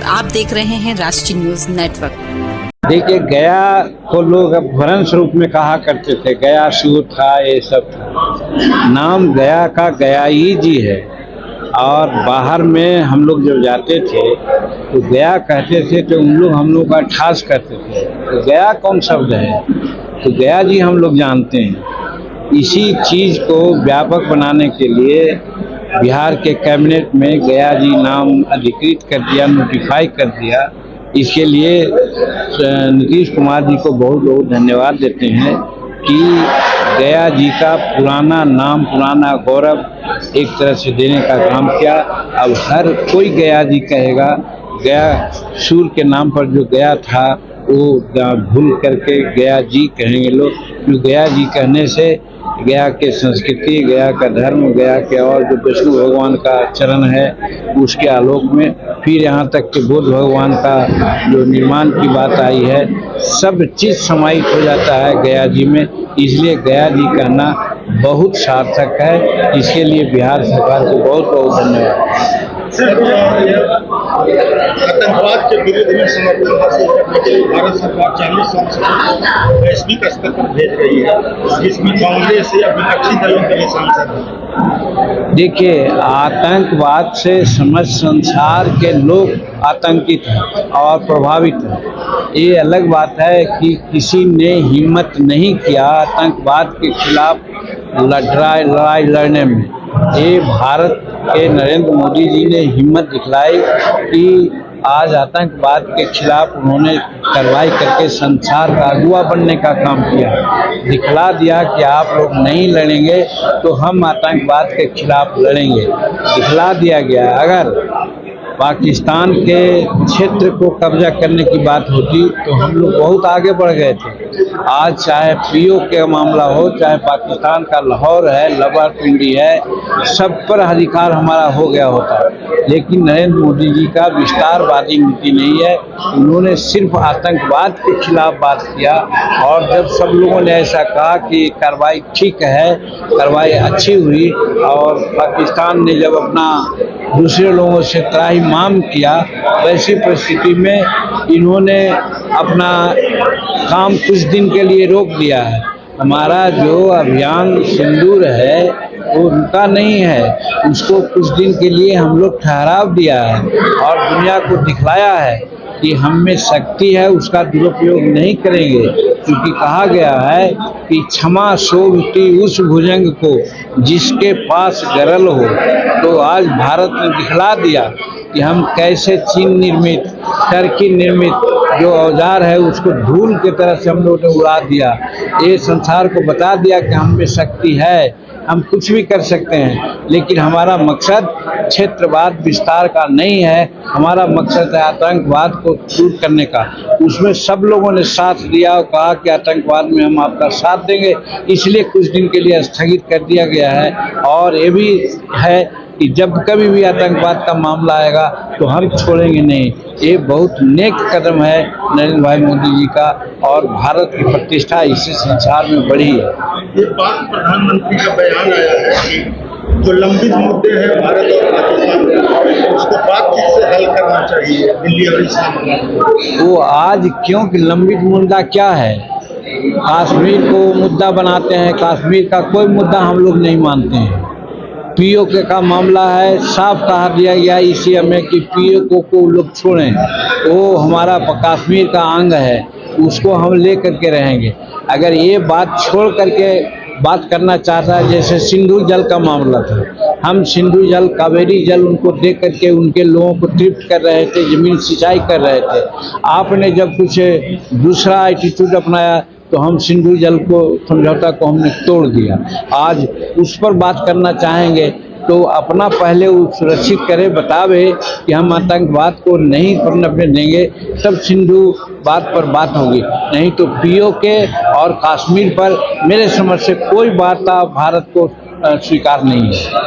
आप देख रहे हैं राष्ट्रीय न्यूज नेटवर्क। देखिए, गया को लोग अपभ्रंश रूप में कहा करते थे, गया सूर था, ये सब था। नाम गया का गयाई जी है। और बाहर में हम लोग जब जाते थे तो गया कहते थे तो हम लोग का ठास करते थे। तो गया कौन शब्द है? तो गया जी हम लोग जानते हैं। इसी चीज को व्यापक बनाने के लिए बिहार के कैबिनेट में गया जी नाम अधिकृत कर दिया, नोटिफाई कर दिया। इसके लिए नीतीश कुमार जी को बहुत बहुत धन्यवाद देते हैं कि गया जी का पुराना नाम, पुराना गौरव एक तरह से देने का काम किया। अब हर कोई गया जी कहेगा। गया सूर के नाम पर जो गया था वो भूल करके गया जी कहेंगे लोग। तो गया जी कहने से गया के संस्कृति, गया का धर्म, गया के और जो विष्णु भगवान का चरण है उसके आलोक में, फिर यहाँ तक कि बुद्ध भगवान का जो निर्माण की बात आई है, सब चीज़ समाहित हो जाता है गया जी में। इसलिए गया जी कहना बहुत सार्थक है। इसके लिए बिहार सरकार को बहुत बहुत धन्यवाद। आतंकवाद के विरुद्ध में समर्थन हासिल करने के लिए भारत सरकार 40 सांसदों को वैश्विक स्तर पर भेज रही है, जिसमें कांग्रेस या विपक्षी दलों के भी सांसद हैं। देखिए, आतंकवाद से समस्त संसार के लोग आतंकित हैं और प्रभावित हैं। ये अलग बात है कि किसी ने हिम्मत नहीं किया आतंकवाद के खिलाफ लड़ाई लड़ने में। ये भारत के नरेंद्र मोदी जी ने हिम्मत दिखलाई कि आज आतंकवाद के खिलाफ उन्होंने कार्रवाई करके संसार का अगुवा बनने का काम किया। दिखला दिया कि आप लोग नहीं लड़ेंगे तो हम आतंकवाद के खिलाफ लड़ेंगे। दिखला दिया गया। अगर पाकिस्तान के क्षेत्र को कब्जा करने की बात होती तो हम लोग बहुत आगे बढ़ गए थे। आज चाहे पीओ का मामला हो, चाहे पाकिस्तान का लाहौर है, लवारपिंडी है, सब पर अधिकार हमारा हो गया होता। लेकिन नरेंद्र मोदी जी का विस्तारवादी नीति नहीं है। उन्होंने सिर्फ आतंकवाद के खिलाफ बात किया। और जब सब लोगों ने ऐसा कहा कि कार्रवाई ठीक है, कार्रवाई अच्छी हुई, और पाकिस्तान ने जब अपना दूसरे लोगों से त्राहिमाम किया, वैसी परिस्थिति में इन्होंने अपना काम कुछ दिन के लिए रोक दिया है। हमारा जो अभियान सिंदूर है वो रुका नहीं है, उसको कुछ दिन के लिए हम लोग ठहराव दिया है और दुनिया को दिखलाया है कि हम में शक्ति है, उसका दुरुपयोग नहीं करेंगे। क्योंकि कहा गया है कि क्षमा शोभती उस भुजंग को जिसके पास गरल हो। तो आज भारत ने दिखला दिया कि हम कैसे चीन निर्मित, टर्की निर्मित जो औजार है उसको धूल की तरह से हम लोगों ने उड़ा दिया। ये संसार को बता दिया कि हम में शक्ति है, हम कुछ भी कर सकते हैं। लेकिन हमारा मकसद क्षेत्रवाद विस्तार का नहीं है, हमारा मकसद है आतंकवाद को दूर करने का। उसमें सब लोगों ने साथ दिया और कहा कि आतंकवाद में हम आपका साथ देंगे। इसलिए कुछ दिन के लिए स्थगित कर दिया गया है। और ये भी है कि जब कभी भी आतंकवाद का मामला आएगा तो हम छोड़ेंगे नहीं। ये बहुत नेक कदम है नरेंद्र भाई मोदी जी का, और भारत की प्रतिष्ठा इसी संसार में बढ़ी है। ये पाक प्रधानमंत्री का बयान आया है कि जो लंबित मुद्दे हैं भारत और पाकिस्तान के, उसको बातचीत से हल करना चाहिए दिल्ली और इस्लामाबाद। वो आज क्योंकि लंबित मुद्दा क्या है? कश्मीर को मुद्दा बनाते हैं। कश्मीर का कोई मुद्दा हम लोग नहीं मानते हैं। पीओ के का मामला है, साफ कहा दिया गया इसी में कि पीओ को लोग छोड़ें। वो हमारा कश्मीर का अंग है, उसको हम ले करके रहेंगे। अगर ये बात छोड़ करके बात करना चाहता है, जैसे सिंधु जल का मामला था, हम सिंधु जल, कावेरी जल उनको दे करके उनके लोगों को तृप्त कर रहे थे, जमीन सिंचाई कर रहे थे। आपने जब कुछ दूसरा एटीट्यूड अपनाया तो हम सिंधु जल को, समझौता को हमने तोड़ दिया। आज उस पर बात करना चाहेंगे तो अपना पहले सुरक्षित करे, बतावे कि हम आतंकवाद को नहीं पनपने देंगे, तब सिंधु बात पर बात होगी। नहीं तो पीओ के और कश्मीर पर मेरे समझ से कोई वार्ता भारत को स्वीकार नहीं है।